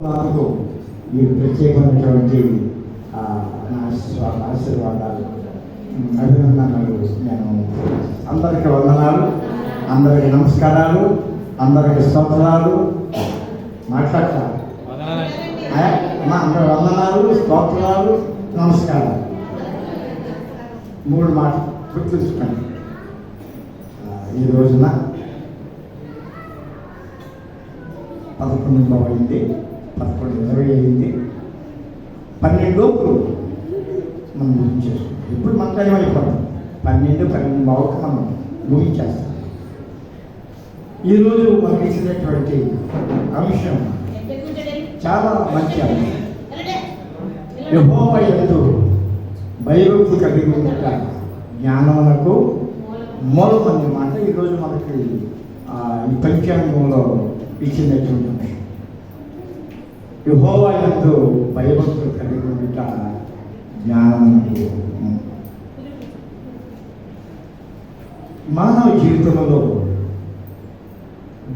నాకు ఈ ప్రత్యేకమైనటువంటి నా ఆశీర్వాదాలు, అభినందనలు. నేను అందరికీ వందనాలు, అందరికీ నమస్కారాలు, అందరికీ స్తోత్రాలు. మాట్లాడతారు అందరి వందనాలు, స్తోత్రాలు, నమస్కారాలు. 3 మాటలు గుర్తుంచుకోండి. ఈ రోజున 11 అయింది, 11:20 అయింది. 12 లోపు మనం ముగించేస్తాం. ఇప్పుడు మన టైం అయిపోతాం. 12:12 మనం ముగించేస్తాం. ఈరోజు మనకి ఇచ్చినటువంటి అంశం చాలా మంచి అంశం. యెహోవా యందు భయభక్తి కలిగి ఉంట జ్ఞానమునకు మూలం అనే మాట ఈరోజు మనకి ఈ పంచాంగంలో ఇచ్చినటువంటి అంశం. యెహోవా యందు భయభక్తులు కలిగి ఉంట జ్ఞానమునకు. మానవ జీవితంలో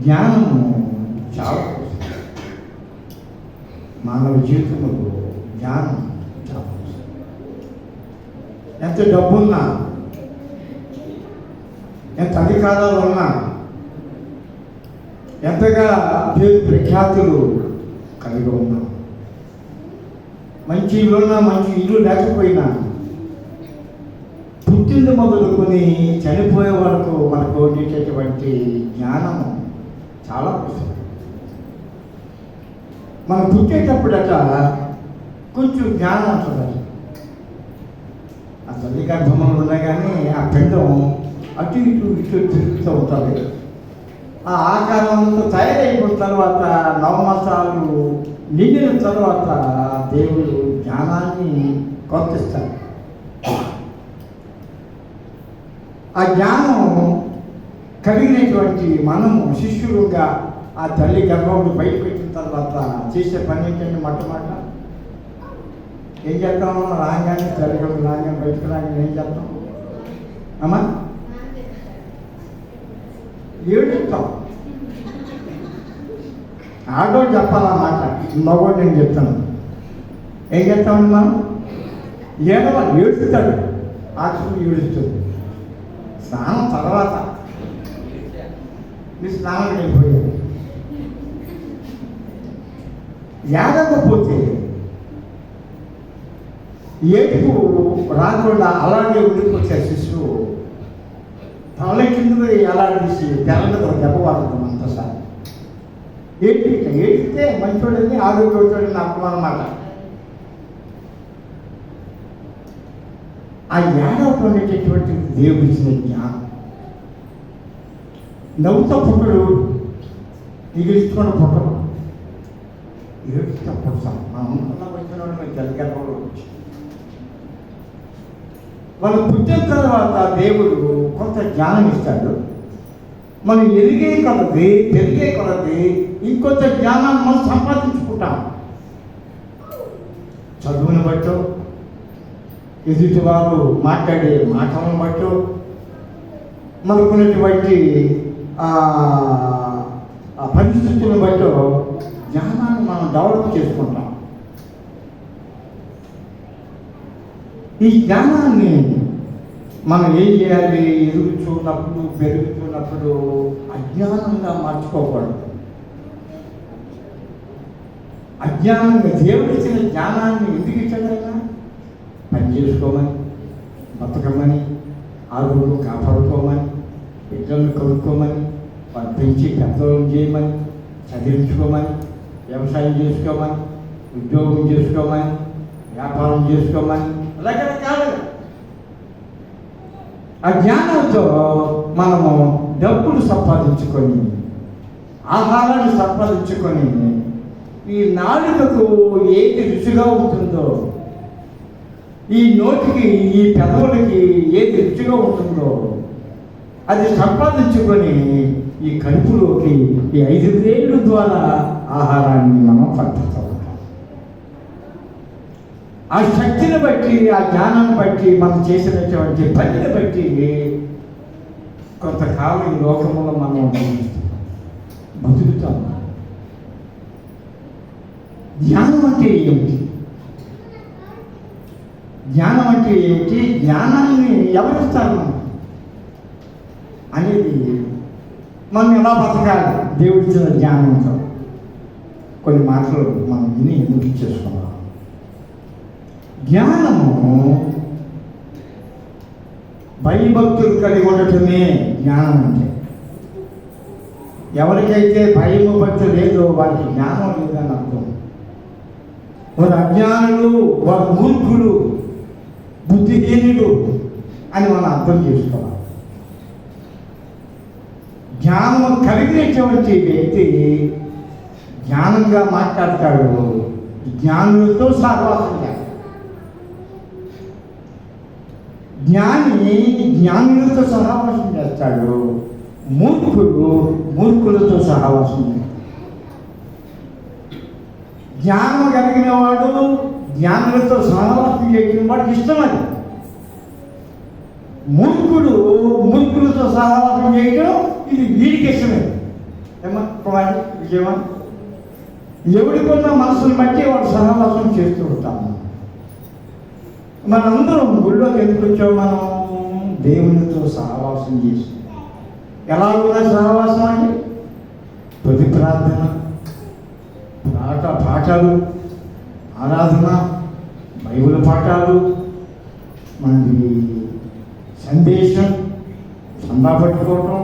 జ్ఞానము చాలా, మానవ జీవితంలో జ్ఞానం చాలా. ఎంత డబ్బున్నా, ఎంత అధికారాలు ఉన్నా, ఎంతగా పేరు ప్రఖ్యాతులు కలిగి ఉన్నా, మంచి ఇల్లున్నా, మంచి ఇల్లు లేకపోయినా, పుట్టింది మొదలుకొని చనిపోయే వరకు మనకు ఉండేటటువంటి జ్ఞానము చాలా అవసరం. మనం పుట్టేటప్పుడట కొంచెం జ్ఞానం చూడాలి. ఆ తల్లి గర్భంలో ఉండగానే ఆ పిండం అటు ఇటు తిరుగుతూ ఉంటుంది. ఆ ఆకారంతో తయారైపోయిన తర్వాత 9 మాసాలు నిండిన తర్వాత దేవుడు జ్ఞానాన్ని కొత్తిస్తాడు. ఆ జ్ఞానం కలిగినటువంటి మనము శిష్యులుగా ఆ తల్లి గర్భంలో బయటకు వచ్చిన తర్వాత చేసే పని ఏంటంటే మొట్టమొదట ఏం చేస్తాము? రాగానే తల్లి గర్భం రాగానే బయటకు రాగానే ఏం చేస్తాం అమ్మా? ఏడుస్తాం. ఆడోడు చెప్పాలన్నమాట, మగోడు నేను చెప్తాను. ఏం చేస్తామండి మనం? ఏడుస్తాడు. ఆక్షలు ఏడుస్తుంది. స్నానం తర్వాత మీ స్నానానికి వెళ్ళిపోయారు. ఏడకపోతే ఏడుపు రాకుండా అలాగే ఉండిపోతారు శిశువు. తల కింద ఎలాడేసి తెల్ల మీద దెబ్బ వాడుతాం అంతసారి. ఏడితే మంచోడని ఆరోగ్యతోడని అర్థం అన్నమాట. ఆ ఏడవటం అనేటటువంటి దేవుడు ఇచ్చిన జ్ఞానం. నవ్వుతో పుట్టడు, ఎగిరించుకొని పుట్టడు, ఏడుతో పుడతాం. మా అమ్మ వచ్చిన వాళ్ళు మేము తెల్లగర్భంలో వచ్చి వాళ్ళు పుట్టిన తర్వాత దేవుడు కొంత జ్ఞానం ఇస్తాడు. మనం ఎదిగే కొలది, పెరిగే కొలది ఇంకొంత జ్ఞానాన్ని మనం సంపాదించుకుంటాం. చదువుని బట్టో, ఎదుటి వారు మాట్లాడే మాటలను బట్టో, మనకున్నటువంటి పరిస్థితులను బట్టో జ్ఞానాన్ని మనం డెవలప్ చేసుకుంటాం. ఈ జ్ఞానాన్ని మనం ఏం చేయాలి? ఎదుగుతున్నప్పుడు, పెరుగుతున్నప్పుడు అజ్ఞానంగా మార్చుకోకూడదు. అజ్ఞానంగా దేవుడు ఇచ్చిన జ్ఞానాన్ని ఎందుకు ఇచ్చాడైనా? పని చేసుకోమని, బతకమని, ఆరుగురు కాపాడుకోమని, బిడ్డలను కొనుక్కోమని, వారు పెంచి పెద్దలను చేయమని, చదివించుకోమని, వ్యవసాయం చేసుకోమని, ఉద్యోగం చేసుకోమని, వ్యాపారం చేసుకోమని, రకరకాలుగా. ఆ జ్ఞానంతో మనము డబ్బులు సంపాదించుకొని, ఆహారాన్ని సంపాదించుకొని, ఈ నాలుకకు ఏది రుచిగా ఉంటుందో, ఈ నోటికి, ఈ పెదవులకి ఏది రుచిగా ఉంటుందో అది సంపాదించుకొని ఈ కడుపులోకి ఈ 5 వేళ్ళు ద్వారా ఆహారాన్ని మనం పంపిస్తూ ఉంటాం. ఆ శక్తిని బట్టి, ఆ జ్ఞానాన్ని బట్టి, మనం చేసినటువంటి పనిని బట్టి కొంతకాలం ఈ లోకంలో మనం బతుకుతాం. ధ్యానం అంటే ఏమిటి? జ్ఞానం అంటే ఏమిటి? జ్ఞానాన్ని ఎవరిస్తారు మనం అనేది, మనం ఎలా బతకాలి దేవుడిచ్చిన జ్ఞానంతో కొన్ని మాటలు మనం విని ముగించేసుకున్నాం. జ్ఞానము భయభక్తులు కలిగి ఉండటమే జ్ఞానం అంటే. ఎవరికైతే భయము భక్తి లేదో వారికి జ్ఞానం లేదని అర్థం. వారు అజ్ఞానులు, వారు మూర్ఖులు, బుద్ధిహీనులు అని మనం అర్థం చేసుకోవాలి. జ్ఞానం కలిగినటువంటి వ్యక్తి జ్ఞానంగా మాట్లాడతాడు, జ్ఞానులతో సహవాసం చేస్తాడు. జ్ఞాని జ్ఞానులతో సహవాసం చేస్తాడు, మూర్ఖుడు మూర్ఖులతో సహవాసం చేస్తాడు. జ్ఞానం కలిగిన వాడు జ్ఞానులతో సహవాసం చేయడం వాడికి ఇష్టం. అది మూర్ఖుడు మూర్ఖులతో సహవాసం చేయడం ఇది వీడికి ఇష్టమే. ఏమా కుమారి విజయమా, ఎవడికున్న మనసుని బట్టి వాడు సహవాసం చేస్తూ ఉంటాము. మనందరం గుళ్ళోకి ఎందుకు వచ్చాము? మనం దేవునితో సహవాసం చేసి ఎలా కూడా సహవాసం అంటే ప్రతి ప్రార్థన, పాఠాలు, ఆరాధన, బైబిల్ పాఠాలు, మనకి సందేశం, చందా పట్టుకోవటం,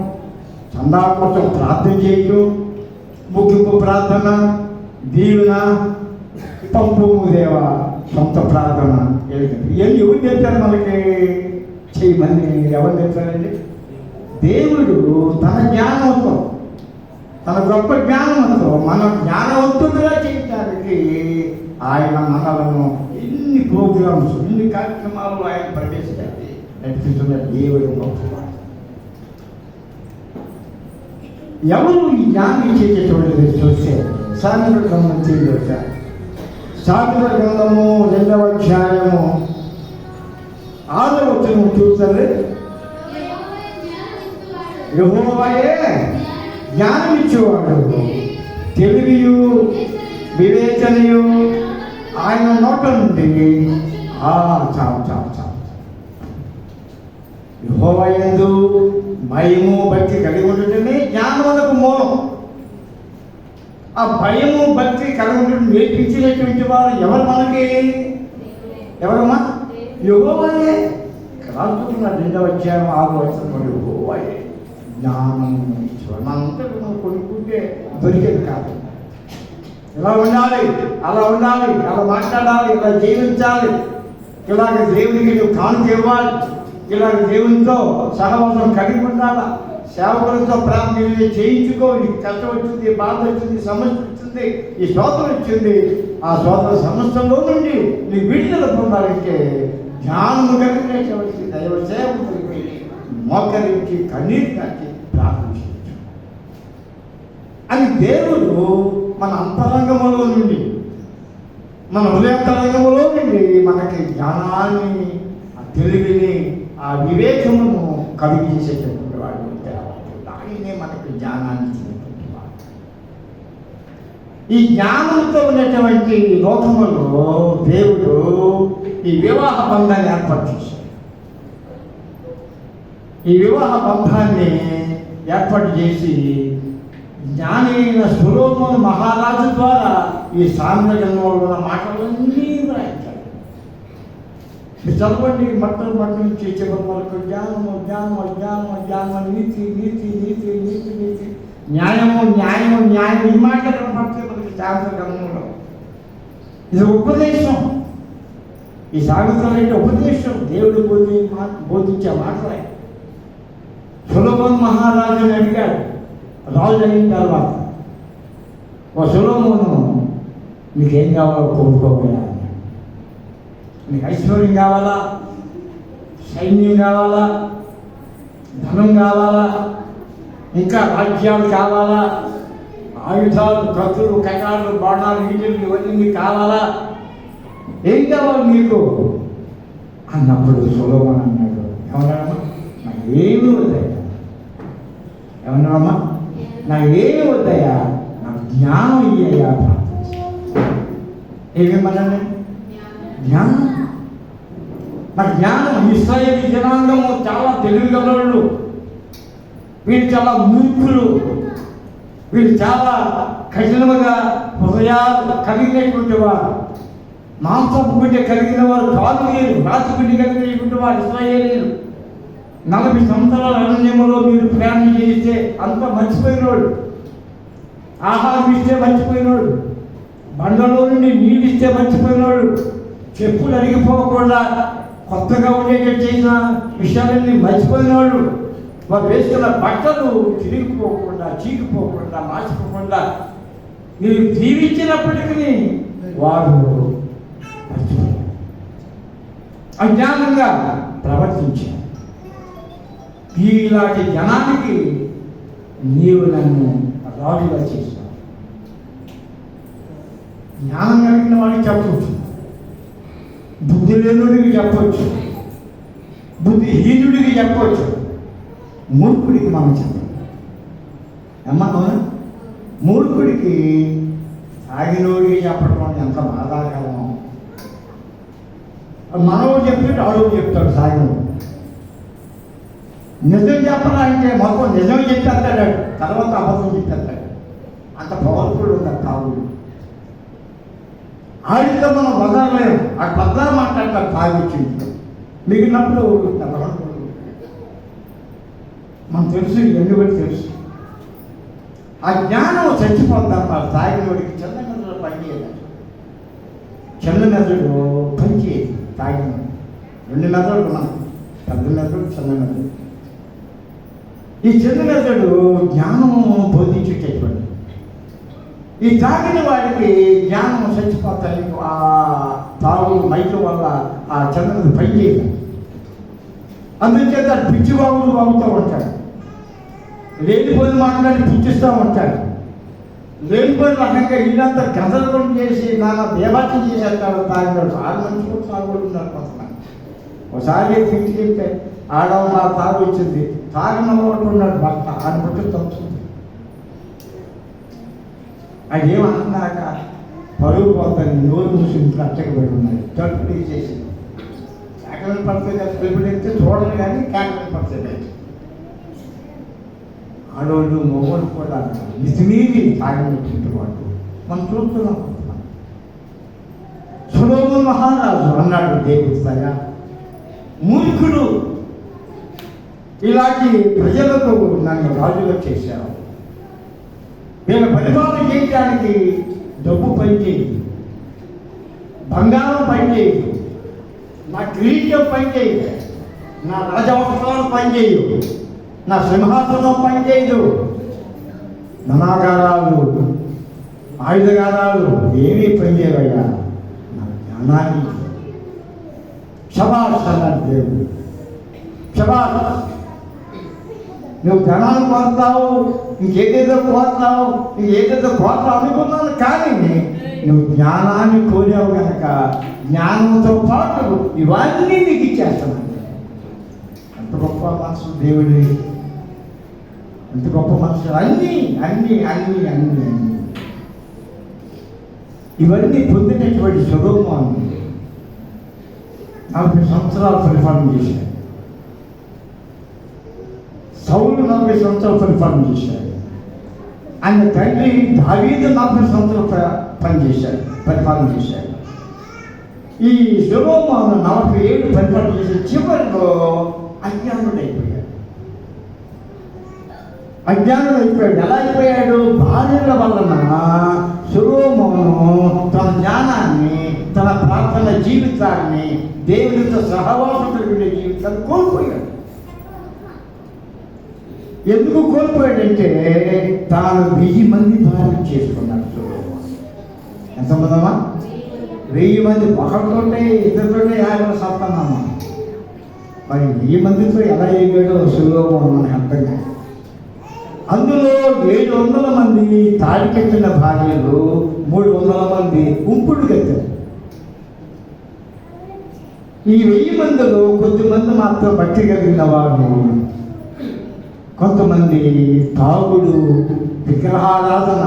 చందా కోసం ప్రార్థన చేయటం, ముగింపు ప్రార్థన, దీవెన, పంపు దేవ సొంత ప్రార్థన. ఇవన్నీ ఎవరు చెప్తారు మనకి చేయమని? ఎవరు చెప్తారండి? దేవుడు తన జ్ఞానంతో, తన గొప్ప జ్ఞానంతో మన జ్ఞానవంతుడుగా చేయడానికి ఆయన మనలను ఎన్ని ప్రోగ్రామ్స్, ఎన్ని కార్యక్రమాలు ఆయన ప్రవేశపెట్టి నడిపిస్తున్న దేవుడు గొప్ప. ఎవరు ఈ జ్ఞానం ఇచ్చేటటువంటిది చూస్తే సామెతల గ్రంథం తెలియజేశారు. సామెతల గ్రంథము 2వ అధ్యాయము 6వ వచనం చూస్తే, యెహోవాయే జ్ఞానం ఇచ్చేవాడు, తెలివియు వివేచనయు ఆయన నోట నుండి. యెహోవా యందు భయము భక్తి కలిగి ఉండటమే జ్ఞానములకు మూలం. ఆ భయము భక్తి కలిగి ఉండటం నేర్పించినటువంటి వారు ఎవరు మనకి? ఎవరమ్మా? యెహోవాయే. రాసుకున్నాడు 2వ అధ్యాయం 6వ వచనం, యెహోవాయే జ్ఞానం ఇచ్చేవాడు. మనంతటి మనం కొనుక్కుంటే దొరికేది కాదు. ఇలా ఉండాలి, అలా ఉండాలి, అలా మాట్లాడాలి, ఇలా జీవించాలి, ఇలాగ దేవునికి నువ్వు కానుక ఇవ్వాలి, ఇలాగ దేవునితో సహవాసం కలిగి ఉండాలా, సేవకులతో ప్రార్థన చేయించుకో. నీకు కష్టం వచ్చింది, బాధ వచ్చింది, సమస్య వచ్చింది, ఈ స్తోత్రం వచ్చింది, ఆ స్తోత్ర సమస్యలో నుండి నీకు విడుదల పొందాలంటే జ్ఞానము కలిగినటువంటి దైవ సేవకుడికి వెళ్ళి మోకరించి కన్నీరు కాచి ప్రార్థించవచ్చు. అది దేవుడు మన అంతరంగములో నుండి, మన హృదయాంతరంగములో నుండి మనకి జ్ఞానాన్ని, ఆ తెలివిని, ఆ వివేకమును కలిగించేటటువంటి వాడు. ఆయనే మనకి జ్ఞానాన్ని ఇచ్చినటువంటి వాడు. ఈ జ్ఞానంతో ఉన్నటువంటి లోకములో దేవుడు ఈ వివాహ బంధాన్ని ఏర్పాటు చేశాడు. ఈ వివాహ బంధాన్ని ఏర్పాటు చేసి జ్ఞాని అయిన సొలొమోను మహారాజు ద్వారా ఈ సామెతల గ్రంథంలో ఉన్న మాటలన్నీ రాయించాడు. చదవండి, మొట్టమొదటి నుంచి చివరి వరకు జ్ఞానము జ్ఞానము జ్ఞానము జ్ఞానము, నీతి నీతి నీతి నీతి నీతి, న్యాయము న్యాయము న్యాయం, ఈ మాటలు కనపడుతుంది మనకి సామెతల గ్రంథంలో. ఇది ఉపదేశం. ఈ సామెతలు అంటే ఉపదేశం, దేవుడు బోధించే మాటలే. సొలొమోను మహారాజుని అడిగాడు రాజు అయిన తర్వాత, ఓ సొలొమోను నీకేం కావాలో కోరుకోగలరా? నీకు ఐశ్వర్యం కావాలా, సైన్యం కావాలా, ధనం కావాలా, ఇంకా రాజ్యాలు కావాలా, ఆయుధాలు, కత్తులు, కటాలు, బాణాలు, ఈటలు ఇవన్నీ నీకు కావాలా? ఏం కావాలి నీకు అన్నప్పుడు సొలొమోను అన్నాడు, ఏమన్నాడమ్మా? నాకు ఏమీ వద్దయ్యా. ఏమన్నాడమ్మా? నాకు ఏమి వద్దయ్యా, నాకు జ్ఞానం ఇయ్యయ్యా. ఏమేమనండి? జ్ఞానం. మరి జ్ఞానం. ఇశ్రాయేలు జనాంగము చాలా తెలివిగలవాళ్ళు, వీళ్ళు చాలా మూర్ఖులు, వీళ్ళు చాలా కఠినముగా హృదయాలు కలిగినటువంటి వారు, మాంసపు గుడ్డ కలిగిన వారు కాదు. వీరు రాజగుడ్డి కలిగినటువంటి వారు ఇశ్రాయేలీయులు. 40 సంవత్సరాల అరణ్యములో మీరు ప్రయాణం చేస్తే అంత మర్చిపోయినోడు, ఆహారం ఇస్తే మర్చిపోయినోడు, బండలో నుండి నీళ్ళు ఇస్తే మర్చిపోయినోడు, చెప్పులు అరిగిపోకుండా కొత్తగా ఉండేటట్టు చేసిన విషయాలన్నీ మర్చిపోయినోళ్ళు, వారు వేసుకున్న బట్టలు చిరిగిపోకుండా, చీకిపోకుండా, మార్చిపోకుండా మీరు దీవించినప్పటికీ వారు మర్చిపోయారు, అజ్ఞానంగా ప్రవర్తించారు. ఇలాంటి జనానికి నీవు నన్ను రాజుగా చేశావు. జ్ఞానం కలిగిన వాడికి చెప్పవచ్చు, బుద్ధి లేనుడికి చెప్పవచ్చు, బుద్ధిహీనుడికి చెప్పవచ్చు, మూర్ఖుడికి మనం చెప్పాలి. అమ్మా, మూర్ఖుడికి ఆగినోడికి చెప్పడం ఎంత బాధాకరమో. మనోడు చెప్తాడు, ఆడోడు చెప్తాడు. సాగినోడు నిజం చెప్పాలంటే మొత్తం నిజం చెప్పేస్తాడు, తర్వాత అబద్ధం చెప్పేస్తాడు. అంత పవర్ఫుల్ ఉంటారు తాగుడు. ఆడితో మనం వదలలేము. ఆ పద్దాలు మాట్లాడతారు తాగిచ్చింది. మిగిలినప్పుడు మనకు తెలుసు, ఇవన్నీ కూడా తెలుసు. ఆ జ్ఞానం చచ్చిపోతారు. తాగినోడికి చిన్న మెదడు పనిచేయదు, చిన్న మెదడు పనిచేయదు. తాగినోడు 2 మెదడు ఉన్నాం, పెద్ద మెదడు, చిన్న మెదడు. ఈ చిన్న మెదడు జ్ఞానము బోధించేటటువంటి, ఈ తాగిన వాడికి జ్ఞానం చచ్చిపోతాయి. ఆ తాగు మైకు వల్ల ఆ చిన్న మెదడు పనిచేయదు. అందుచేత పిచ్చివాగుడు వాగుతూ ఉంటాడు, లేనిపోయిన మాట్లాడి పుట్టిస్తూ ఉంటాడు, లేనిపోయిన రకంగా ఇల్లంతా గందరగోళం చేసి నాన్న బేబాటం చేసేస్తాడు తాగినాడు. 6 మంది కూడా తాగుడు ఉన్నారు కొంతమంది. ఒకసారి పిచ్చి చెప్తే ఆడవ తాగు వచ్చింది, తాగిన ఉన్నాడు భర్త, ఆయన పుట్టి తప్పుతుంది. అది ఏమన్నాక పరుగు పోతాను, నోరు మూసి ఇంట్లో అట్టకపోయి ఉన్నాయి, తలుపు తీసేసింది. కేకలను పడుతుంది కదా, పిలుపుడితే చూడను కానీ కేకలను పడుతుంది. ఆడవాళ్ళు మొగోళ్ళు కూడా మితిమీరి తాగినటువంటి వాడు మనం చూస్తున్నాం. సొలొమోను మహారాజు అన్నాడు, దేవుడి దయ, మూర్ఖుడు ఇలాంటి ప్రజలకు నన్ను రాజుగా చేశావు. వీళ్ళ పరిపాలన చేయడానికి డబ్బు పనిచేయదు, బంగారం పనిచేయదు, నా కిరీటం పనిచేయదు, నా రాజవస్త్రాలు పనిచేయదు, నా సింహాసనం పనిచేయదు, ధనాగారాలు, ఆయుధగారాలు ఏమీ పనిచేయవయ్యా. నా జ్ఞానాన్ని శభాష్ అన్నాడు దేవుడు. శభాష్, నువ్వు ధనాన్ని కోరుతావు, ఇంకేదేదో కోరుతావు, అనుకున్నాను, కానీ నువ్వు జ్ఞానాన్ని కోరావు కనుక జ్ఞానంతో పాటు ఇవన్నీ నీకు ఇచ్చేస్తున్నాను. ఎంత గొప్ప మనసు దేవుడి, ఎంత గొప్ప మనసు. అన్నీ అన్నీ అన్నీ అన్నీ అన్నీ ఇవన్నీ పొందినటువంటి సొలొమోను 40 సంవత్సరాలు పరిపాలన చేశాడు. సౌలు 40 సంవత్సరాలు పరిపాలన చేశాడు. ఆయన తండ్రి దావీదు 40 సంవత్సరాలు పరిపాలన చేశాడు. ఈ సొలొమోను 47 పరిపాలన చేసి చివరిలో అజ్ఞానుడైపోయాడు. ఎలా అయిపోయాడు? భార్యల వలన సొలొమోను తన జ్ఞానాన్ని, తన ప్రార్థన జీవితాన్ని, దేవుడితో సహవాసం కలిగిన జీవితాన్ని కోల్పోయాడు. ఎందుకు కోల్పోయాడంటే తాను 1000 మంది భార్యలు చేసుకున్నాడు సొలొమోను. ఎంతమందమ్మా? 1000 మంది. ఒకరితోటే ఇద్దరితోటే 50 సంతానమ్మా. మరి 1000 మందితో ఎలా ఎగాడో సొలొమోను మనకు అర్థం కాదు. అందులో 700 మంది తాడికెట్టిన భార్యలు, 300 మంది ఉంపుడు కట్టారు. ఈ 1000 మందిలో కొద్దిమంది మాత్రం భక్తి కలిగిన వారు, కొంతమంది తాగుడు, విగ్రహారాధన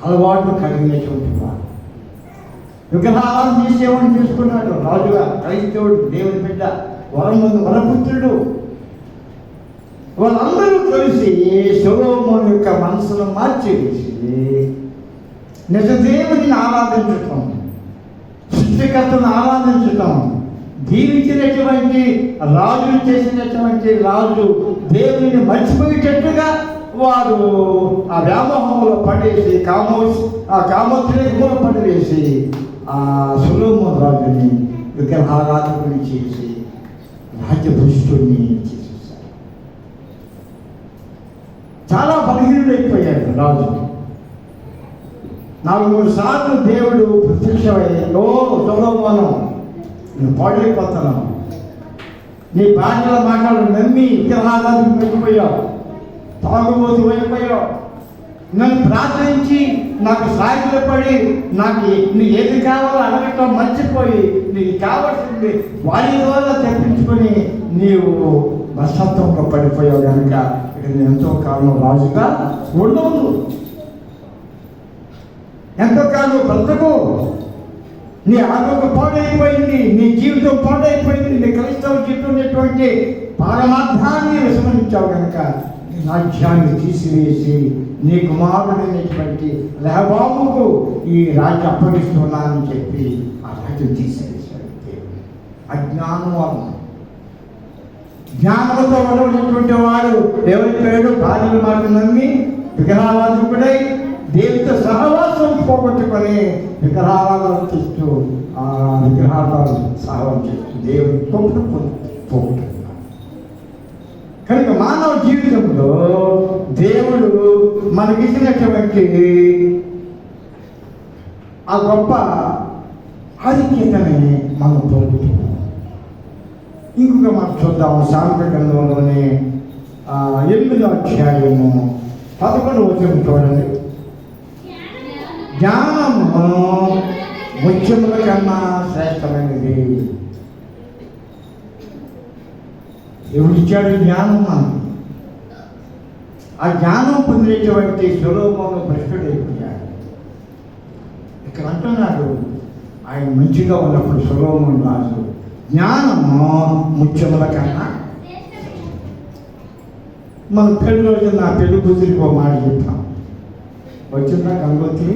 అలవాటు కలిగినటువంటి వారు. విగ్రహాలను చేసేవాడిని చేసుకున్నాడు రాజుగా, క్రైస్తవుడు, దేవుని బిడ్డ, వరపుత్రుడు. వాళ్ళందరూ కలిసి సొలొమోను యొక్క మనసును మార్చేసి నిజ దేవుడిని ఆరాధించటం, సృష్టికర్తను ఆరాధించటం, జీవించినటువంటి రాజులు చేసినటువంటి రాజు దేవుని మర్చిపోయేటట్టుగా వారు ఆ వ్యామోహంలో పడేసి కామోత్రేకంలో పడివేసి ఆ సొలొమోను రాజుని విగ్రహారాధకుని చేసి రాజ్యభ్రష్టుని చేసేసారు. చాలా బలహీనుడైపోయాడు రాజు. 4-3 సార్లు దేవుడు ప్రత్యక్షమై, ఓ సొలొమోను, నేను పాడైపోతున్నాను, నీ భార్యల మాటలు నమ్మి విగ్రహారాధనకు వెళ్ళిపోయావు, తాగుబోతు అయిపోయావు, నన్ను ప్రార్థించి నాకు సాగిలపడి నాకు ఏది కావాలో అడగటం మర్చిపోయి నీకు కావాల్సింది వారి ద్వారా తెప్పించుకొని నీవు భ్రష్టత్వంలో పడిపోయావు కనుక ఇక నేను ఎంతో కాలం రాజుగా ఉండవు, ఎంతో కాలం బ్రతకు, నీ ఆరోగ్యం పాడైపోయింది, నీ జీవితం పాడైపోయింది, నీ క్రైస్తవ జీవితం ఉన్నటువంటి పారమార్థాన్ని విస్మరించావు కనుక నీ రాజ్యాన్ని తీసివేసి నీ కుమారుడైనటువంటి రెహబాముకు ఈ రాజ్యం అప్పగిస్తున్నానని చెప్పి ఆ రాజ్యం తీసివేశాడు దేవుడు. అజ్ఞానం వలన, జ్ఞానంతో వలవటువంటి వాడు ఎవరిపోయాడు, భార్యల మాట నమ్మి విగ్రహారాధకుడై దేవుడితో సహవాసం పోగొట్టుకొని విగ్రహారాధన చేస్తూ ఆ విగ్రహారాధన సహవాసం చేస్తూ దేవుడి పోగొట్టుకున్నాడు. కనుక మానవ జీవితంలో దేవుడు మనకిచ్చినటువంటి ఆ గొప్ప ఆధిక్యతని మనం పోగొట్టుకున్నాం. ఇంకొక మాట చూద్దాము. సామెతల గ్రంథంలోనే 8వ అధ్యాయము 11వ వచనం చూడండి. జ్ఞానము ముత్యముల కన్నా శ్రేష్టమైనది. ఎవరిచ్చాడు జ్ఞానం మనకి? ఆ జ్ఞానం పొందినటువంటి సొలొమోను భ్రష్టుడైపోయాడు. ఇక్కడ అంటున్నాడు, ఆయన మంచిగా ఉన్నప్పుడు సొలొమోను రాజు జ్ఞానము ముత్యముల కన్నా. మన పెళ్లి రోజు నా పెళ్లి కూతురికి ఒక మాట చెప్తాం, వచ్చిందా గంగోత్రి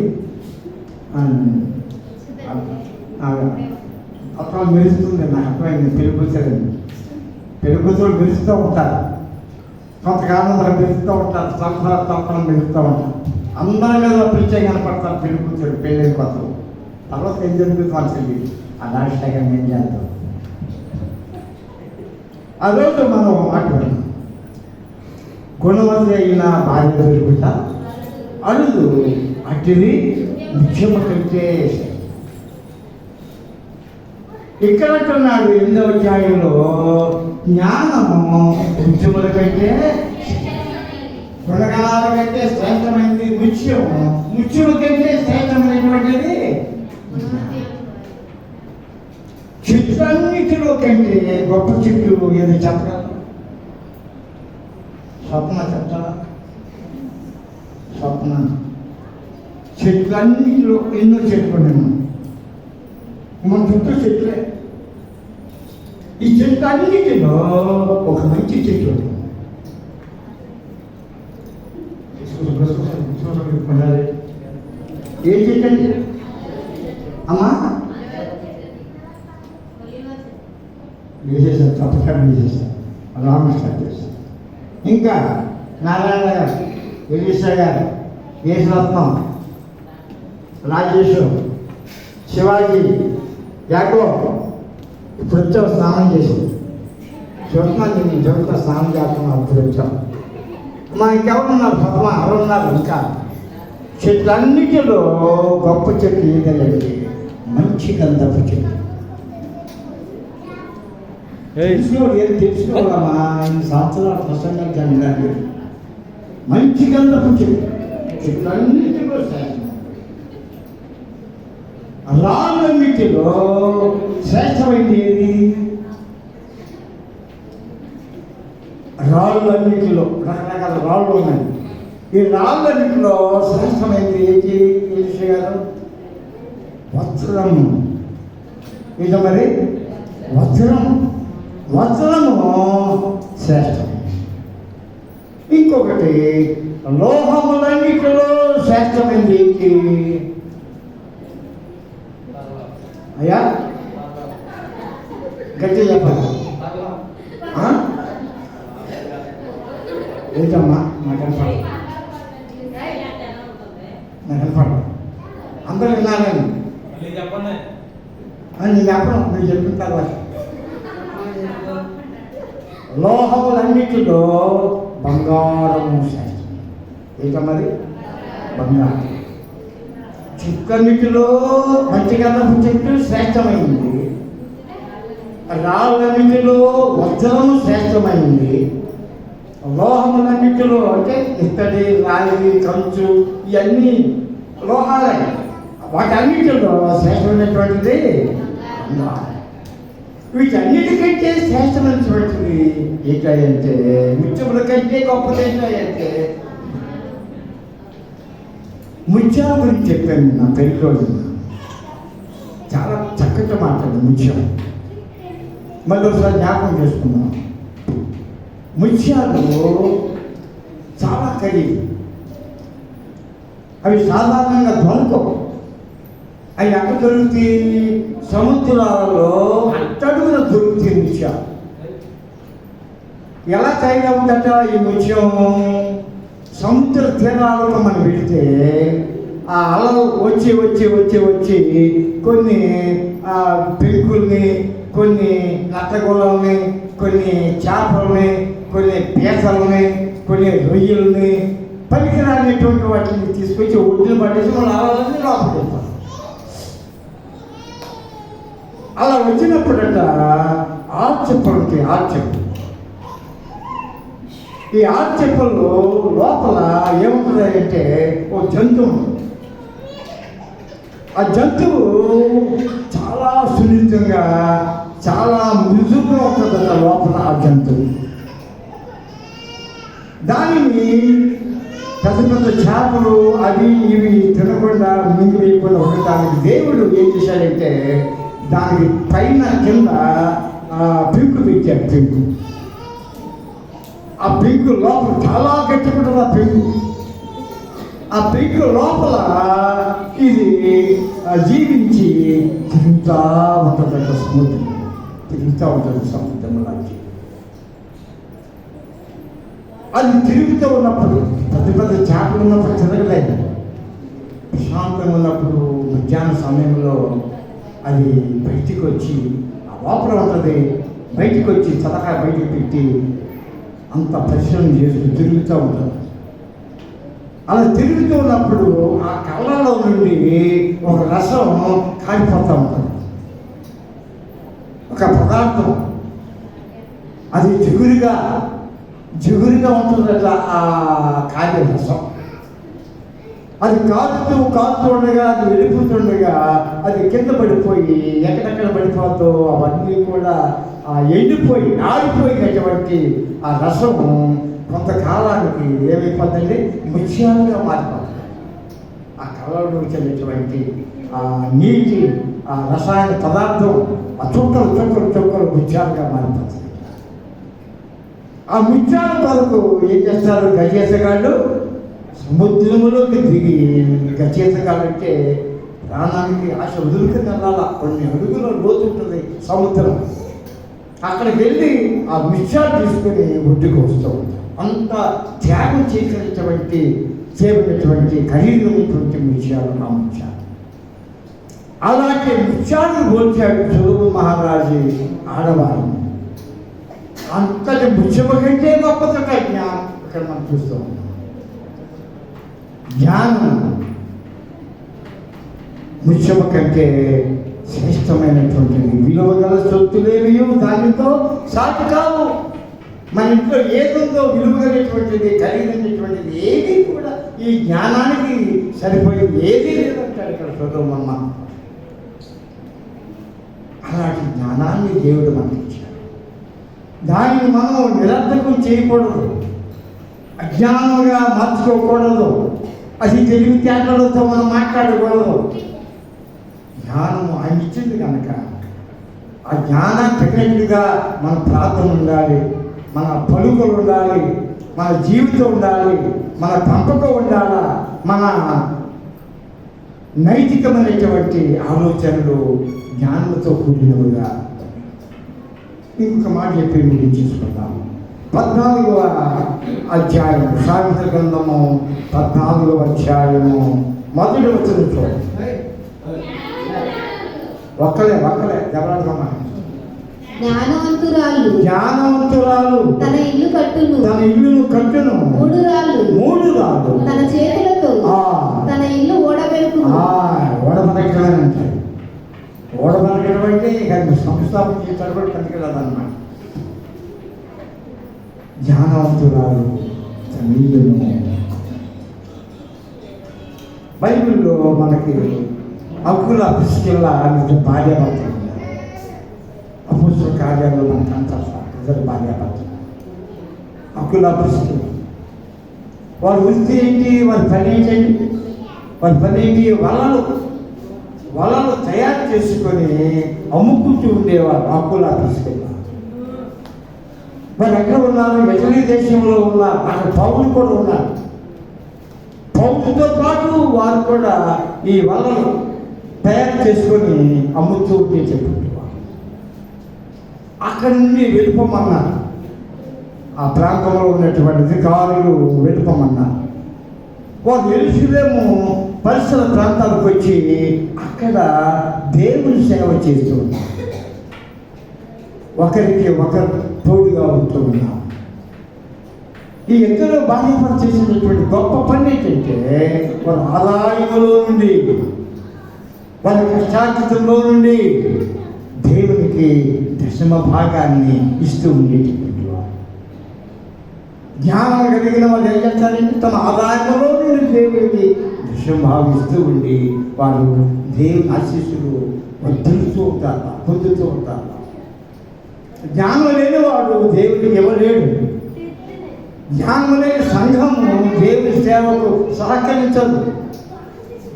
అక్కడ మెరుస్తుంది, నాకు అర్థమైంది. పెళ్లి కూతురండి, పెళ్లి కూతురు మెరుస్తూ ఉంటారు, కొంతకాలం మెరుస్తూ ఉంటారు, సంవత్సరం మెరుస్తూ ఉంటారు. అందరి మీద పిలిచే కనపడతారు పెళ్లి కూతురు పెళ్ళైన కొత్తలు. తర్వాత ఏం జరుగుతుంది మనకు తెలియదు. ఆ రాజశేఖరం ఏం చేద్దాం. ఆ రోజు మనం మాట్లాడుతున్నాం, గుణవతి అయిన భార్య దొరుకుతా అడుగు అట్టిది ముఖ్యము కంటే. ఇక్కడ అంటున్నాడు 8వ అధ్యాయంలో జ్ఞానము ముఖ్యముల కంటే, గుణగణాల కంటే శ్రేష్టమైనది ముఖ్యము, ముఖ్యము కంటే శ్రేష్టమైనటువంటిది చెట్లన్నిటిలో కంటే గొప్ప చెట్టు ఏది చెప్పగలరు? స్వప్న చెప్తారా? స్వప్న చెట్లన్నిటిలో ఎన్నో చెట్లు ఉన్నాయి. మన చుట్టూ చెట్లే. ఈ చెట్లన్నిటిలో ఒక మంచి చెట్టు ఏ చెట్టు అంటే అమ్మా వేసేసాను, తప్పకుండా వేసేసాను, రామ స్టార్ట్ చేశాను. ఇంకా నారాయణ గారు, ఎలీసా గారు, యేసురత్నం, రాజేష్, శివాజీ, యాకో ఇప్పుడు వచ్చావు స్నానం చేసి చూస్తున్నాను. నేను చదువుతా స్నానం చేస్తున్నాను. ఇప్పుడు వచ్చాం. మా ఇంకెవరున్నారు? పద్మ ఎవరున్నారు? ఇంకా చెట్లన్నిటిలో గొప్ప చెట్టు ఏదండి? మంచి గంధపు చెట్టు. ఏం తెలుసుకోవాలమ్మా, 5 సంవత్సరాల ప్రసంగం జరగాలి. మంచి గంధపు చెట్టు, చెట్లన్నిటిలో శ్రేష్టం. రాళ్ళన్నిటిలో శ్రేష్టమైంది ఏది? రాళ్ళన్నిటిలో రకరకాల రాళ్ళు ఉన్నాయి. ఈ రాళ్ళన్నిటిలో శ్రేష్టమైంది ఏంటి? గారు వజ్రము. ఇక మరి వజ్రము శ్రేష్టం. ఇంకొకటి లోహములన్నిటిలో శ్రేష్టమైనది ఏంటి అయ్యా? గట్టి చెప్పాలి. ఏంటమ్మా? నాకు కనపడదు. అందరూ వినాలని నేను చెప్పను. మీరు చెప్పిన తర్వాత లోహములన్నిటిలో బంగారము శ్రేష్టం. ఏంటో మరి బంగారం. చుక్కన్నిటిలో మంచిగా చెట్టు శ్రేష్టమైంది. రాళ్ళన్నిటిలో వజ్రము శ్రేష్టమైంది. లోహములన్నిటిలో అంటే ఇత్తడి, రాయి, కంచు ఇవన్నీ లోహాలే. వాటన్నిటిలో శ్రేష్టమైనటువంటిది బంగారం. వీటన్నిటికంటే శ్రేష్టమైనటువంటిది ఏంటంటే ముత్యముల కంటే గొప్పది ఏంటంటే ముత్యాల గురించి చెప్పాను నా పెళ్ళిలో. చాలా చక్కగా మాట్లాడు ముత్యం. మళ్ళీ ఒకసారి జ్ఞాపకం చేసుకున్నాం. ముత్యాలు చాలా ఖరీదు. అవి సాధారణంగా దొరకవు. అవి ఎక్కడ దొరుకుతాయి? సముద్రాలలో అట్టడుగున దొరుకుతాయి ముత్యాలు. ఎలా తయారవుతుందట ఈ ముత్యం? సముద్ర తీరాలకు మనం వెళితే ఆ అలలు వచ్చి వచ్చి వచ్చి వచ్చి కొన్ని పెంకుల్ని, కొన్ని నత్తగొల్లల్ని, కొన్ని చేపల్ని, కొన్ని పీతల్ని, కొన్ని రొయ్యల్ని, పనికిరానిటువంటి వాటిని తీసుకొచ్చి ఒడ్డుని పట్టేసి మన అలలన్నీ లోపలిస్తాం. అలా వచ్చినప్పుడట ఆర్చెప్పలు ఉంటాయి. ఆర్చెప్పలు. ఈ ఆర్చెప్పలు లోపల ఏముంటుంది అంటే ఓ జంతువు. ఆ జంతువు చాలా సున్నితంగా, చాలా మృదువుగా ఉంటుందట లోపల ఆ జంతువు. దానిని పెద్ద పెద్ద చేపలు అవి ఇవి తినకుండా మింగివేయకుండా ఉండటానికి దేవుడు ఏం చేశాడంటే దానికి పైన కింద పెంకు పెట్టాడు. పెంకు. ఆ పెంకు లోపల చాలా గట్టిగా ఆ పెంకు. ఆ పెంకు లోపల ఇది జీవించి తిరుగుతూ ఉంటుందంట. సముద్రం తిరుగుతూ ఉంటుంది. సముద్రంలాంటి అది తిరుగుతూ ఉన్నప్పుడు పెద్ద పెద్ద చేపలు ఉన్నప్పుడు తిరగలేదు. ప్రశాంతంగా ఉన్నప్పుడు మధ్యాహ్న సమయంలో అది బయటికి వచ్చి ఆ లోపల ఉంటుంది. బయటికి వచ్చి చదకా బయటికి పెట్టి అంత పరిశ్రమ చేస్తూ తిరుగుతూ ఉంటుంది. అలా తిరుగుతూ ఉన్నప్పుడు ఆ కళ్ళలో నుండి ఒక రసం కారిపోతూ ఉంటుంది. ఒక పదార్థం అది జిగురుగా ఉంటుందట. ఆ కాగే రసం అది కాలుతూ ఉండగా, అది వెళ్ళిపోతుండగా అది కింద పడిపోయి ఎక్కడెక్కడ పడిపోతుందో అవన్నీ కూడా ఎండిపోయి ఆడిపోయినటువంటి ఆ రసం కొంతకాలానికి ఏమైపోతుందండి? ముత్యాలుగా మారిపోతుంది. ఆ కళ్ళలో వచ్చేటటువంటి ఆ నీటి ఆ రసాయన పదార్థం ఆ చుక్కలు ముత్యాలుగా మారిపోతుంది. ఆ ముత్యాల కొరకు ఏం చేస్తారు? గజేసగాళ్ళు సముద్రంలోకి దిగి, గజేసగాళ్ళంటే ప్రాణానికి ఆశ వదులుకుని వెళ్ళాల. కొన్ని అడుగుల లోతు ఉంటుంది సముద్రం. అక్కడికి వెళ్ళి ఆ ముత్యాలు తీసుకుని ఒడ్డుకు వస్తూ ఉంటారు. అంత త్యాగం చేయబడినటువంటి ఖరీదైనటువంటి ముత్యాలు ఆ ముత్యాలు. అలాంటి ముత్యాలను పోల్చాడు సొలొమోను మహారాజు ఆడవారిని. అంతటి ముత్యము కంటే గొప్పదట జ్ఞానం. ఇక్కడ మనం చూస్తూ ఉన్నాం. జ్ఞానం ముత్యము కంటే శ్రేష్టమైనటువంటిది. విలువ గల సొత్తులేవి దానితో సాటి కావు. మన ఇంట్లో ఏదుందో విలువ కలిగినటువంటిది, ఖరీదైనటువంటిది ఏది కూడా ఈ జ్ఞానానికి సరిపోయేది ఏదీ లేదంటాడు ఇక్కడ సొలొమోను. అలాంటి జ్ఞానాన్ని దేవుడు మనకి ఇచ్చాడు. దానిని మనం నిరర్థకం చేయకూడదు, అజ్ఞానంగా మార్చుకోకూడదు, అది తెలివితేటలతో మనం మాట్లాడకూడదు. జ్ఞానము ఆయన ఇచ్చింది కనుక ఆ జ్ఞానాన్ని తగినట్టుగా మన ప్రార్థన ఉండాలి, మన పలుకులు ఉండాలి, మన జీవితం ఉండాలి, మన పంపకం ఉండాలా, మన నైతికమైనటువంటి ఆలోచనలు జ్ఞానంతో కూడినవిగా. ఇంకొక మాట చెప్పి మీరు చేసుకుందాము. 14వ అధ్యాయము, సామెతల గ్రంథము 14వ అధ్యాయము 1వ వచనం చూడండి. ఒక్కలే జబరాటమ్మా. జ్ఞానవంతురాలు తన ఇల్లును కట్టును 3 రాళ్ళు తన చేతులతో తన ఇల్లు ఓడబెట్టును. ఓడబెట్టడం అంటారు. ఓడబెట్టడం అంటే ఇక సంస్థాపన చేస్తాడు కూడా పనికిరాదన్నమాట. జ్ఞానవంతురాలు తన ఇల్లును. బైబిల్లో మనకి అకుల ప్రిస్కిల్లా భార్యాభర్త, అపోస్తల కార్యాల్లో మనకు అంటారు ఇద్దరు భార్యాభర్త అకుల ప్రిస్కిల్లా. వారు వృత్తి ఏంటి, వారి పని ఏంటండి? వారి పని ఏంటి? వలలు తయారు చేసుకొని అమ్ముకుంటూ ఉండేవారు అకుల ప్రిస్కిల్లా. వారు ఎక్కడ ఉన్నారు? ఇటలీ దేశంలో ఉన్నారు. అక్కడ పౌరులు కూడా ఉన్నారు. పౌరులతో పాటు వారు కూడా ఈ వలలు తయారు చేసుకొని అమ్ముతూ ఉంటే చెప్పుకుంటున్నారు. అక్కడి నుండి వెళ్ళిపోమన్నారు. ఆ ప్రాంతంలో ఉన్నటువంటి అధికారులు వెళ్ళిపోమన్నారు. వారు యెరూషలేము పరిసర ప్రాంతాలకు వచ్చి అక్కడ దేవుని సేవ చేస్తూ ఉన్నారు. ఒకరికి ఒకరు తోడుగా ఉంటూ ఉన్నారు. ఈ ఇద్దరు భార్యాభర్త చేసినటువంటి గొప్ప పని ఏంటంటే వారి ఆదాయంలో నుండి, వారి కష్టార్జితంలో నుండి దేవునికి దశమ భాగాన్ని ఇస్తూ ఉండేటటువంటి వారు. జ్ఞానం కలిగిన వారు ఏం చేస్తారంటే తమ ఆదాయంలో నుండి దేవునికి దశమ భాగం ఇస్తూ ఉండి వారు దేవుని ఆశీస్సులు పొందుతూ ఉంటారు. జ్ఞానం లేని వాడు దేవుడికి ఇవ్వలేడు. జ్ఞానం లేని సంఘము దేవుని సేవకు సహకరించదు.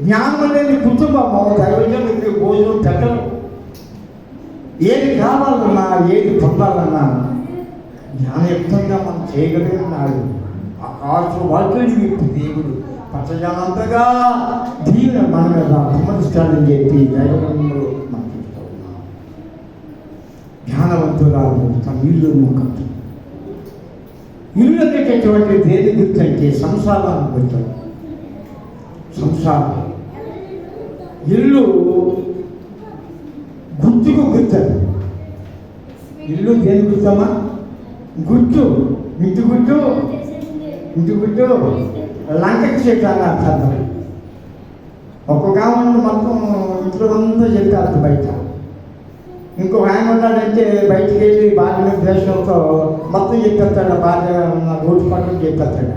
జ్ఞానం లేని కుటుంబము దైవజనుడికి భోజనం పెట్టరు. ఏది కావాలన్నా, ఏది పొందాలన్నా జ్ఞానయుక్తంగా మనం చేయగలిగినాడు. ఆకాశం వాక్యుడి విప్పి దేవుడు పచ్చజనంతగా దీవెన మన మీద కుమ్మరిస్తాడని చెప్పి దైవజనులు మనం చెప్తూ ఉన్నాం. జ్ఞానవంతురాలు తన ఇల్లును కట్టు. ఇల్లు అనేటటువంటి దేని గుర్తు అంటే సంసారాన్ని గుర్తాడు. సంసారం ఇల్లు గుర్తుకు గుర్తాడు. ఇల్లు దేని గుర్తమ్మా? గుర్తు. ఇంటి గుర్తు లంకకి చెట్టు అని అర్థం. ఒక్కొక్క ఆమె మొత్తం ఇంట్లో అంతా చెప్పారు బయట. ఇంకొక ఆయన ఉన్నాడంటే బయటికి వెళ్ళి భార్య ద్వేషంతో మొత్తం చెప్పేస్తాడు. భార్య ఉన్న రోడ్డు పక్కన చెప్పేస్తాడు.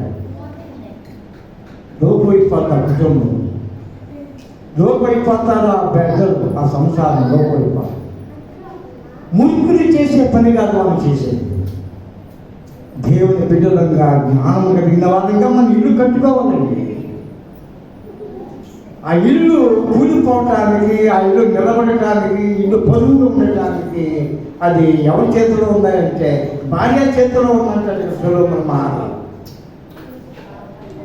లోపైపోతారు కుటుంబం, లోపైపోతారు ఆ పెద్దలు, ఆ సంసారం లోపైపోతారు. మునుకులు చేసే పని కాదు మనం చేసేది. దేవుని బిడ్డలంగా జ్ఞానం కలిగిన వాళ్ళంగా మన ఇల్లు కట్టుకోవాలండి. ఆ ఇల్లు కూలిపోవటానికి, ఆ ఇల్లు నిలబడటానికి, ఇల్లు పరువుగా ఉండటానికి అది ఎవరి చేతిలో ఉందంటే భార్య చేతిలో ఉందంటే సులభం మాట.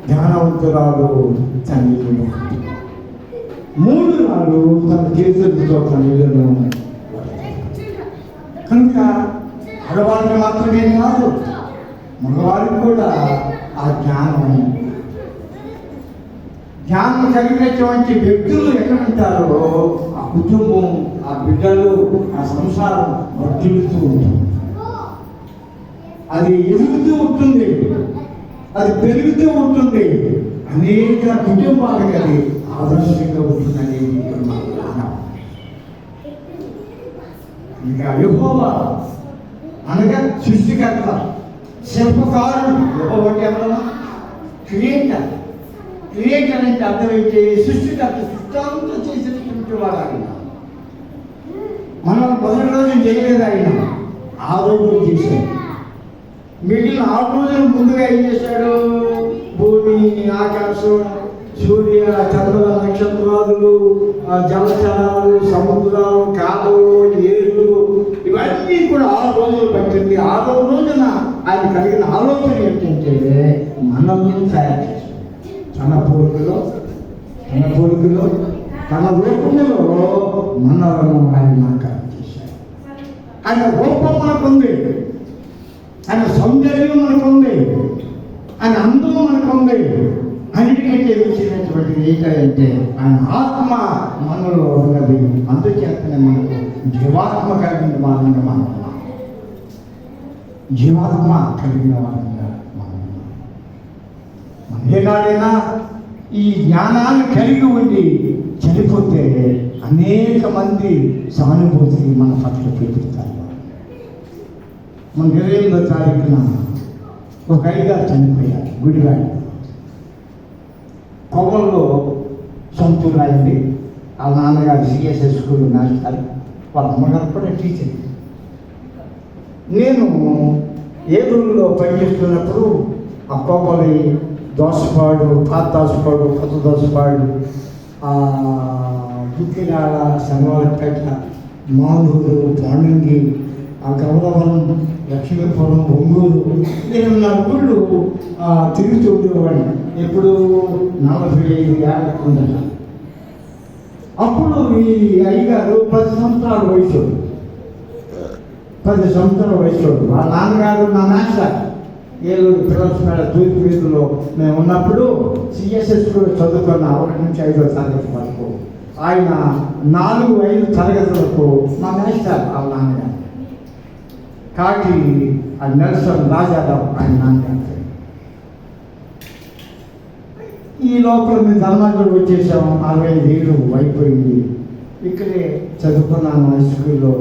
జ్ఞానవంతురాలు తన ఇల్లు 3 రాళ్ళు తన చేతులతో తన ఇల్లును. కనుక ఆడవాళ్ళకి మాత్రమే కాదు, మగవారికి కూడా ఆ జ్ఞానం కలిగినటువంటి వ్యక్తులు ఎక్కడ ఉంటారో ఆ కుటుంబం, ఆ బిడ్డలు, ఆ సంసారం వర్ధిల్లుతూ ఉంటుంది. అది ఎదుగుతూ ఉంటుంది, అది పెరుగుతూ ఉంటుంది. అనేక కుటుంబాలకు అది ఆదర్శంగా ఉంటుందని ఇంకా యెహోవా అనగా సృష్టికర్త, శిల్పకారుడు. యెహోవా అంటే ఎవరన్నా? క్రియేటర్ అంటే అర్థమైతే సృష్టికర్త, సృష్టాంతం చేసినటువంటి వాడు ఆయన. మనం మొదటి రోజు చేయలేదు, ఆయన 6 రోజులు చేశాడు. మిగిలిన 6 రోజులు ముందుగా ఏం చేశాడు? భూమి, ఆకాశం, సూర్య చంద్ర నక్షత్రాలు, జలచరాలు, సముద్రాలు, కాలువలు, ఏళ్ళు ఇవన్నీ కూడా 6 రోజులు పట్టింది. 6వ రోజున ఆయన కలిగిన ఆలోచన ఏంటంటే మనల్ని తయారు చేశాడు. తన పోలికలో తన రూపంలో మనలను ఆయన ఆకారం చేశాడు. ఆయన రూపం మనకుంది, ఆయన సౌందర్యం మనకుంది, ఆయన అందం మనకుంది. అన్నిటికంటే విషయమైనటువంటిది ఏంటంటే ఆయన ఆత్మ మనలో ఉన్నది. అందుచేతనే మనకు జీవాత్మ కలిగిన వారంగా మనం ఉన్నాం. జీవాత్మ కలిగిన వారంగా మనం ఉన్నాం. మనం ఏనాడైనా ఈ జ్ఞానాన్ని కలిగి ఉండి చనిపోతే అనేక మంది సానుభూతి మన పట్ల చూపిస్తారు. మన 28వ తారీఖున ఒక అయ్యగారు చనిపోయారు. గుడివాడ కొవ్వల్లో సొంతూరు అయింది. వాళ్ళ నాన్నగారు సిఎస్ఎస్ స్కూల్ మాస్టర్, వాళ్ళ అమ్మగారు కూడా టీచర్. నేను ఏలూరులో పనిచేస్తున్నప్పుడు ఆ కొవ్వలి, దోసపాడు, పాత దోసపాడు, కొత్త దోసపాడు, దుక్కినాడ, శనివారపేట, మానూరు, పాండంగి, గౌరవరం, లక్ష్మీపురం, ఒంగూరు 24 ఊళ్ళు తిరుగుతూ ఉండేవాడిని. ఎప్పుడు 45 ఏళ్ళ కిందట. అప్పుడు ఈ అయ్యగారు 10 సంవత్సరాల వయసు. వాళ్ళ నాన్నగారు నా మాస్టర్. ఏలూరు పిల్లల తూర్పు వీధిలో మేము ఉన్నప్పుడు సిఎస్ఎస్ కూడా చదువుకున్న 1 నుంచి 5వ తరగతి వరకు. ఆయన 4-5 తరగతులకు మా మాస్టర్ వాళ్ళ నాన్నగారు. కాకి నెల్సన్ రాజారావు ఆయన నాన్నగారు. ఈ లోపల మేము ధర్మాజుడు వచ్చేసాం. 65 ఏళ్ళు అయిపోయింది. ఇక్కడే చదువుకున్నాను. హై స్కూల్లో,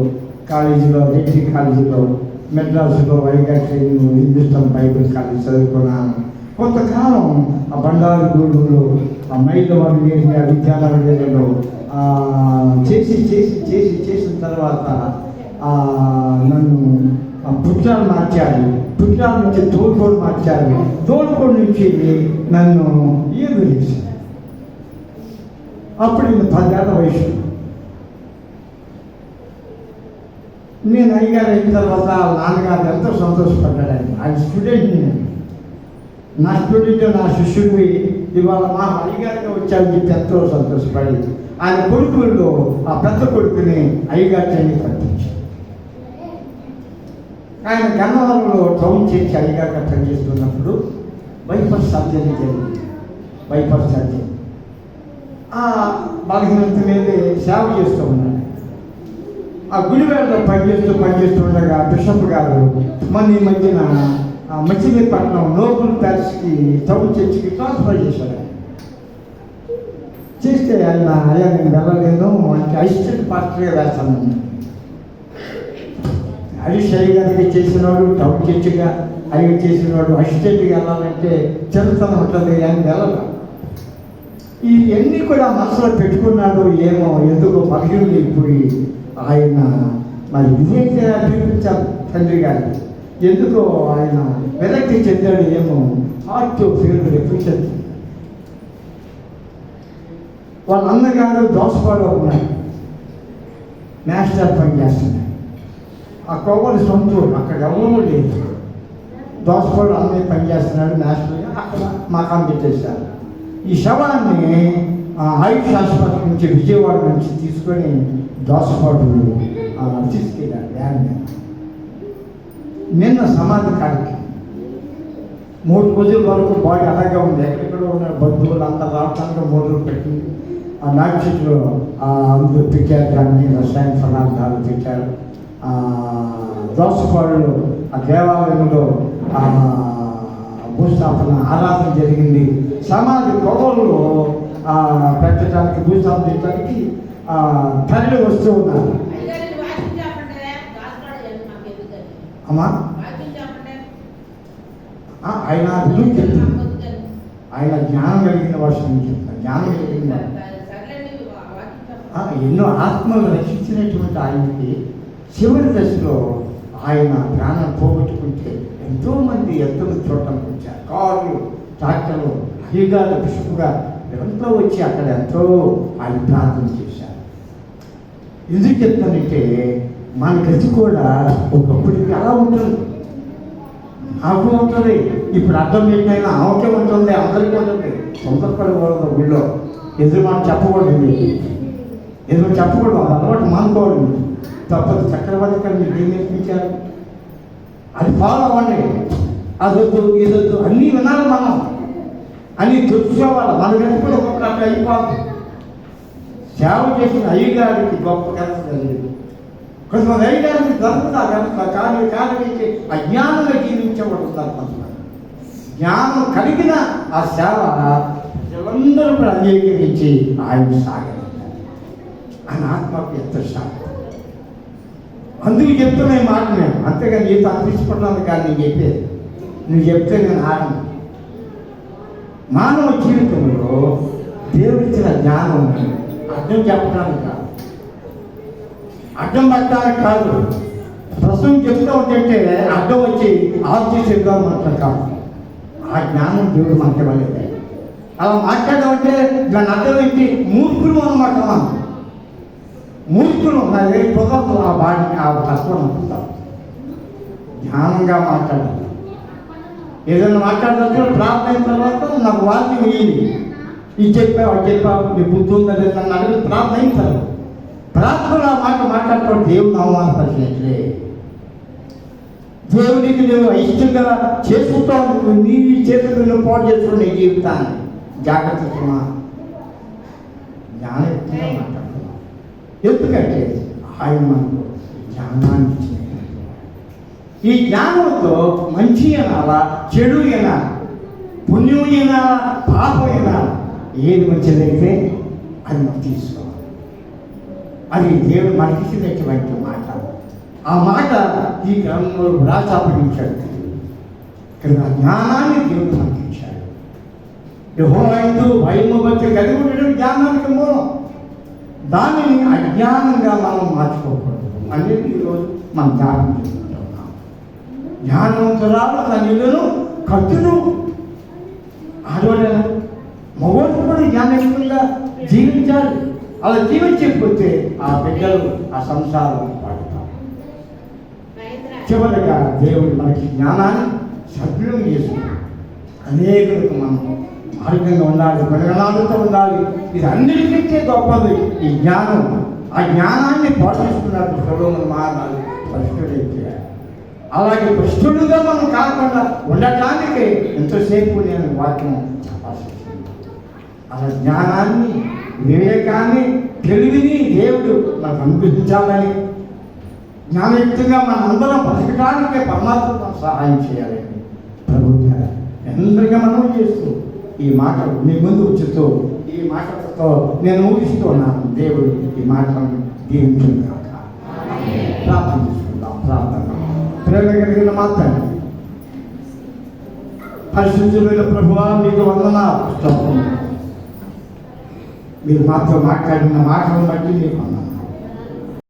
కాలేజీలో, డిగ్రీ కాలేజీలో, మెడ్రాసులో Vizag training, Hindustan Bible college చదువుకున్నాను. కొంతకాలం ఆ బండారు గూడూరులో, ఆ మైలవాడి ఏరియా, విద్యానగర్లో చేసిన తర్వాత నన్ను పుట్టాలు మార్చారు. పుట్టాల నుంచి తోలుకోడు మార్చారు. తోలుకోడు నుంచి నన్ను ఏడు చేశారు. అప్పుడు నేను 10 ఏళ్ల వయసు. నేను అయ్యగారు అయిన తర్వాత నాన్నగారు ఎంతో సంతోషపడ్డాడు. ఆయన స్టూడెంట్, నేను నా స్టూడెంట్, నా శిష్యుడివి ఇవాళ మా అయ్యగారిగా వచ్చామని చెప్పి ఎంతో సంతోషపడి ఆయన కొడుకుల్లో ఆ పెద్ద కొడుకుని అయ్యగారి ట్రైనింగ్ పంపించారు. ఆయన గన్నవరంలో టౌన్ చేసి అయ్యగారిగా పనిచేస్తున్నప్పుడు బైపాస్ సర్జరీ జరిగింది. బైపాస్ సర్జరీ ఆ బలహీనత మీదే సేవ చేస్తూ ఉన్నాడు. ఆ గుడివేడలో పనిచేస్తూ ఉండగా బిషప్ గారు మన ఈ మధ్యన మచిలీపట్నం నోబుల్ ప్యాలెస్కి టౌన్ చర్చికి ట్రాన్స్ఫర్ చేశారు. చేస్తే ఆయన అయ్యా నేను వెళ్ళలేను అంటే అసిస్టెంట్ పాస్టర్గా వేస్తాను. హరీష్ అయ్య గారికి చేసినవాడు టౌన్ చర్చిగా, అయ్య చేసినవాడు అసిస్టెంట్గా వెళ్ళాలంటే చెరుతనం ఉంటుంది. ఆయన వెళ్ళాలి. ఇవన్నీ కూడా మనసులో పెట్టుకున్నాడు. ఏమో ఎందుకో బలహీనలు అయిపోయి ఆయన మరి విజయంగా చూపించారు తండ్రి గారికి. ఎందుకో ఆయన వెనక్కి చెందాడు. ఏమో హార్ట్ ఫీల్డ్ రిఫ్యూషన్. వాళ్ళ అన్నగారు దోసపాడు ఉన్నాడు, మాస్టర్ పని చేస్తున్నాడు. ఆ కోవలి సొంతూరు, అక్కడ ఎవరూ లేదు. దోసపాడు అన్నయ్య పని చేస్తున్నాడు మాస్టర్గా. అక్కడ మకాం పెట్టేశారు. ఈ శవాన్ని ఆయుష్ ఆసుపత్రి నుంచి, విజయవాడ నుంచి తీసుకొని దోసపాడు తీసుకెళ్ళాడు వ్యాన్ మీద. నిన్న సమాధి కార్యక్రమం 3 రోజుల వరకు బాడీ అలాగే ఉంది. ఎక్కడెక్కడ ఉన్న బంధువులు అంతా రావడానికి 3 రోజులు పెట్టింది. ఆ నాటిలో అందులో పెట్టారు, దాన్ని రసాయన పదార్థాలు పెట్టారు. దోసపాడులో ఆ దేవాలయంలో భూస్థాపన ఆరాధన జరిగింది. సమాధి పొగల్లో పెట్టడానికి, భూస్థాపన చేయడానికి తరలి వస్తూ ఉన్నారు. అమ్మా ఆయన విలువ చెప్తుంది. ఆయన జ్ఞానం కలిగిన వర్షం చెప్తారు. జ్ఞానం కలిగిన ఎన్నో ఆత్మలు రక్షించినటువంటి ఆయనకి చివరి దశలో ఆయన ప్రాణం పోగొట్టుకుంటే ఎంతోమంది చూడటానికి వచ్చారు. కార్లు, ట్రాక్టర్లు, అయ్యగారు బిషప్గా ఎంతో వచ్చి అక్కడ ఎంతో ఆయన ప్రార్థన చేశారు. ఎందుకు చెప్తానంటే మన గతి కూడా ఒకప్పటికి అలా ఉంటుంది, నాకు ఉంటుంది. ఇప్పుడు అర్థం ఏంటైనా ఆమెకే ఉంటుంది, అందరికీ ఉంటుంది. తొందరపడకూడదు, వీళ్ళు ఎదురు మాట చెప్పకూడదు, మీకు ఎదురు చెప్పకూడదు, అది అలవాటు మానుకోవడం తప్పదు. చక్రవర్తి గారు మీకు ఏం నేర్పించారు? అది ఫాలో అవ్వండి, అదొద్దు ఇదొద్దు అన్నీ వినాలి, మనం అన్నీ తెలుసుకోవాలి. మన వెనుకలు ఒక్కొక్క అట్లా అయిపోతుంది. సేవ చేసిన అయ్యగారికి గొప్ప ఘనత కలిగింది. కొంతమంది అయ్యగారికి దొరుకుతుంది ఆ ఘనత, కానీ కారణించి అజ్ఞానంగా జీవించబడుతున్నారు కొంతమంది. జ్ఞానం కలిగిన ఆ సేవ ప్రజలందరూ కూడా అంగీకరించి ఆయన సాగలిగారు. ఆయన ఆత్మకు ఎంత శాంతి. అందుకు చెప్తున్నా ఈ మాట నేను, అంతేగాని నీతో అనిపించుకుంటున్నాను కానీ నేను చెప్పేది నువ్వు చెప్తే నేను ఆడను. మానవ జీవితంలో దేవుడిచ్చిన జ్ఞానం అర్థం చెప్పడానికి కాదు, అడ్డం పట్టడానికి కాదు. ప్రస్తుతం చెప్తూ ఉంటే అడ్డం వచ్చి ఆలోచించేద్దాం మాత్రం కాదు. ఆ జ్ఞానం దేవుడు మనకి ఇవ్వలేదు. అలా మాట్లాడమంటే దాని అర్థం ఏంటి? మూర్ఖులు అన్నమాట. మనం మూర్ఖులు నా దగ్గర కుదరదు ఆ బాడీ ఆ తత్వం అనుకుంటాం. జ్ఞానంగా మాట్లాడాలి. ఏదైనా మాట్లాడినప్పుడు ప్రార్థన అయిన తర్వాత నాకు వాక్యం ఇయ్యింది, ఇది చెప్పావు అది చెప్పావు, నీ బుద్ధి ఉందా లేదా నన్ను అడిగి ప్రార్థన అయిన తర్వాత ప్రార్థన ఆ మాట మాట్లాడుకోవడం దేవుని అవమానపరిచినట్లే. దేవునికి నువ్వు ఇష్టంగా చేసుకుంటావు, నీ చేతులు నువ్వు పాటు చేసుకుని నీ జీవితాన్ని జాగ్రత్తగా జ్ఞానయుక్తంగా మాట్లాడుతున్నావు. ఎందుకంటే ఆయన మనకు జ్ఞానాన్ని ఇచ్చిన ఈ జ్ఞానంతో మంచి అనాలా, చెడు అయినా, పుణ్యం అయినా, పాపం అయినా, ఏది మంచిదైతే అది మనం తీసుకోవాలి. అది దేవుడు మనకిచ్చినటువంటి మాట. ఆ మాట ఈ గ్రంథంలో రాసాపడించాడు. ఇక్కడ జ్ఞానాన్ని దేవుడు మనకిచ్చాడు. యెహోవాయందు భయము భక్తి కలిగి ఉండడం జ్ఞానానికి మూలం. దానిని అజ్ఞానంగా మనం మార్చుకోకూడదు అనేది ఈరోజు మనం జ్ఞానం చేసుకుంటున్నాం. జ్ఞానవంతురాలు తన ఇల్లును కత్తును ఆడవాళ్ళను మగవాళ్ళు కూడా జ్ఞానయుక్తంగా జీవించాలి. అలా జీవించకపోతే ఆ బిడ్డలు ఆ సంసారం పడతారు. చివరిగా దేవుడు మనకి జ్ఞానాన్ని సద్వినియోగం చేసుకుంటాం. అనేకులకు మనం మార్గంగా ఉండాలి, గుణగణాలతో ఉండాలి. ఇది అన్నిటికంటే గొప్పది ఈ జ్ఞానం. ఆ జ్ఞానాన్ని పోషిస్తున్నారు సొలొమోను మహారాజు. పరిశుద్ధుడైతే అలాగే కృష్ణుడుగా మనం కాకుండా ఉండటానికి ఎంతసేపు నేను వాక్యం చెప్పాల్సి వచ్చింది. అలా జ్ఞానాన్ని, వివేకాన్ని, తెలివిని దేవుడు మనకు అనుగ్రహించాలని, జ్ఞానయుక్తంగా మనందరం బతకడానికి పరమాత్మ సహాయం చేయాలని ప్రభుత్వ అందరిగా మనం చేస్తూ ఈ మాటలు మీ ముందు ఉంచుతూ ఈ మాటలతో నేను ఊహిస్తూ ఉన్నాను. దేవుడు ఈ మాటలను దీవించుగాక. ప్రార్థన చేసుకుందాం. ప్రార్థన. ప్రేమ కలిగిన మాత్రం పరిశుద్ధులైన ప్రభువా, మీకు వందనాలు. మీరు మాతో మాట్లాడిన మాటలను బట్టి మీకు వందనాలు.